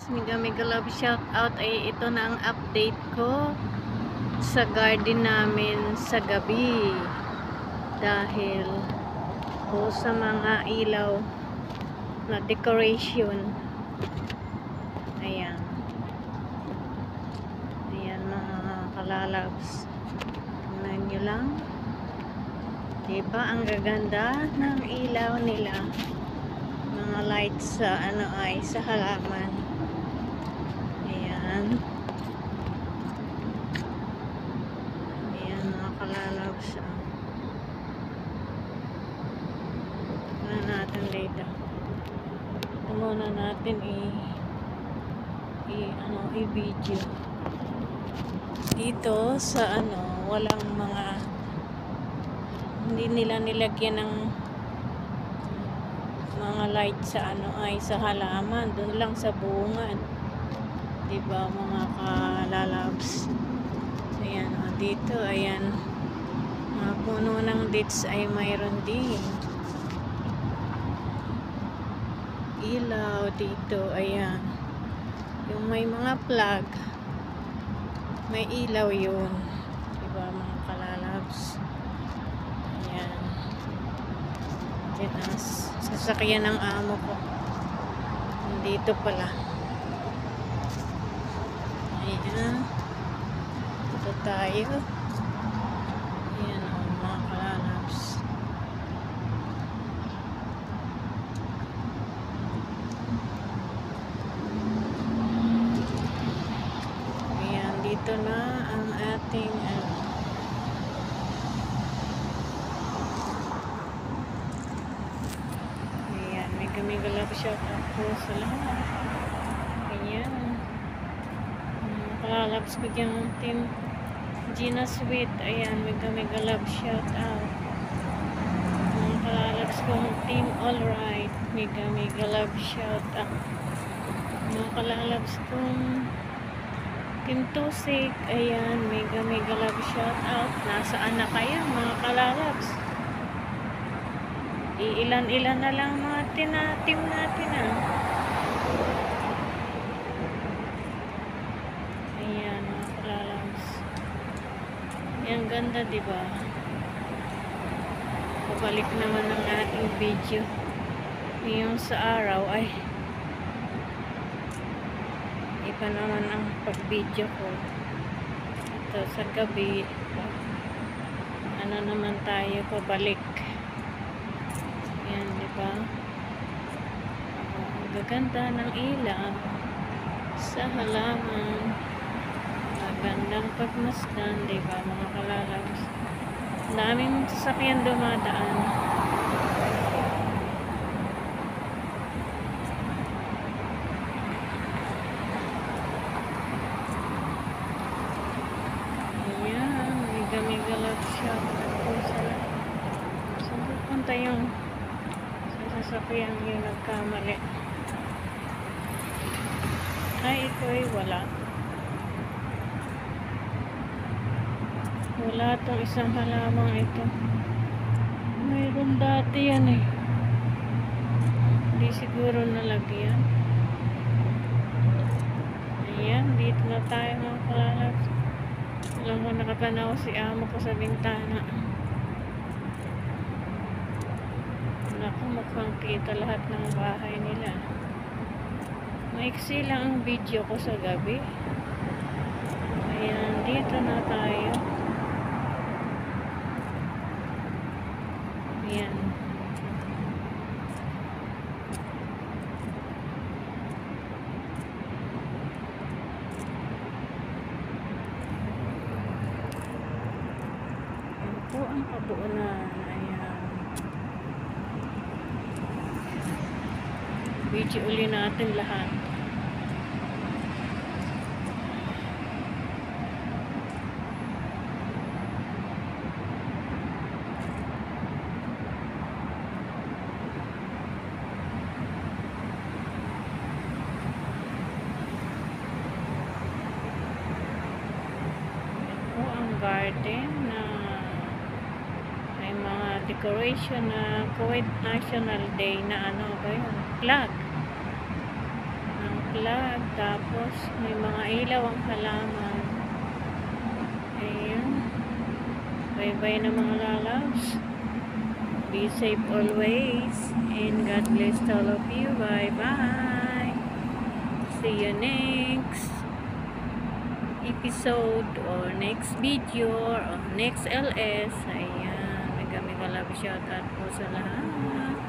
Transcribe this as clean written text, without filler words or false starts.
Mega mega love shout out ay ito na ang update ko sa garden namin sa gabi dahil sa mga ilaw na decoration. Ayan mga kalalabs, tingnan nyo lang, diba ang gaganda ng ilaw nila, mga lights sa sa halaman. Ayan mga kalalabs. Tingnan natin dito. Muna natin i-video dito sa walang hindi nila nilagyan ng mga light sa sa halaman, doon lang sa bunga, diba mga kalalabs. Ayan dito, ayan mga puno ng dates ay mayroon din ilaw dito. Ayan yung may mga plug, may ilaw yun, diba mga kalalabs. Ayan yan ang sasakyan ng amo ko, dito pala. Ayan ito tayo. Ayan mga kalalabs. Ito na ang ating ayan, mega love shout out po sa lahat. Ayan kalalabs ko yung team Gina Sweet. Ayan mega love shout out mga kalalabs kong team Alright, mega love shout out mga kalalabs kong Team Tusik. Ayan mega love shout out. Nasaan na kayo mga kalalabs? Ilan na lang mga team natin Ayan mga kalalabs. Ayan ganda diba? Pabalik naman ng ating video. Yung sa araw ay iba naman ang pag-video ko. Ito sa gabi naman tayo pabalik. Yan diba? Ang gaganda ng ilaw sa halaman, magandang pagmasdan, diba mga kalalabs. Daming sasakyan dumadaan. Mega love shout out sa saan punta yung sasakyan yung nagkamali. Ay ito ay wala tong isang halamang ito. Mayroon dati yan hindi siguro nalagyan. Ayan dito na tayo mga kalalabs. Alam mo, nakapanaw si amo ko sa bintana. Naku, mukhang kita lahat ng bahay nila. Maiksi lang ang video ko sa gabi. Ayan, dito na tayo. Ayan. Ang kabuo na video uli natin lahat. Ito ang garden na mga decoration na Kuwait National Day na flag ng bulaklak. Tapos, may mga ilaw ang halaman. Ayan. Bye-bye na mga lalabs. Be safe always. And God bless all of you. Bye-bye. See you next episode or next video or next LS. Ayan. Mega love shoutout po sa lahat.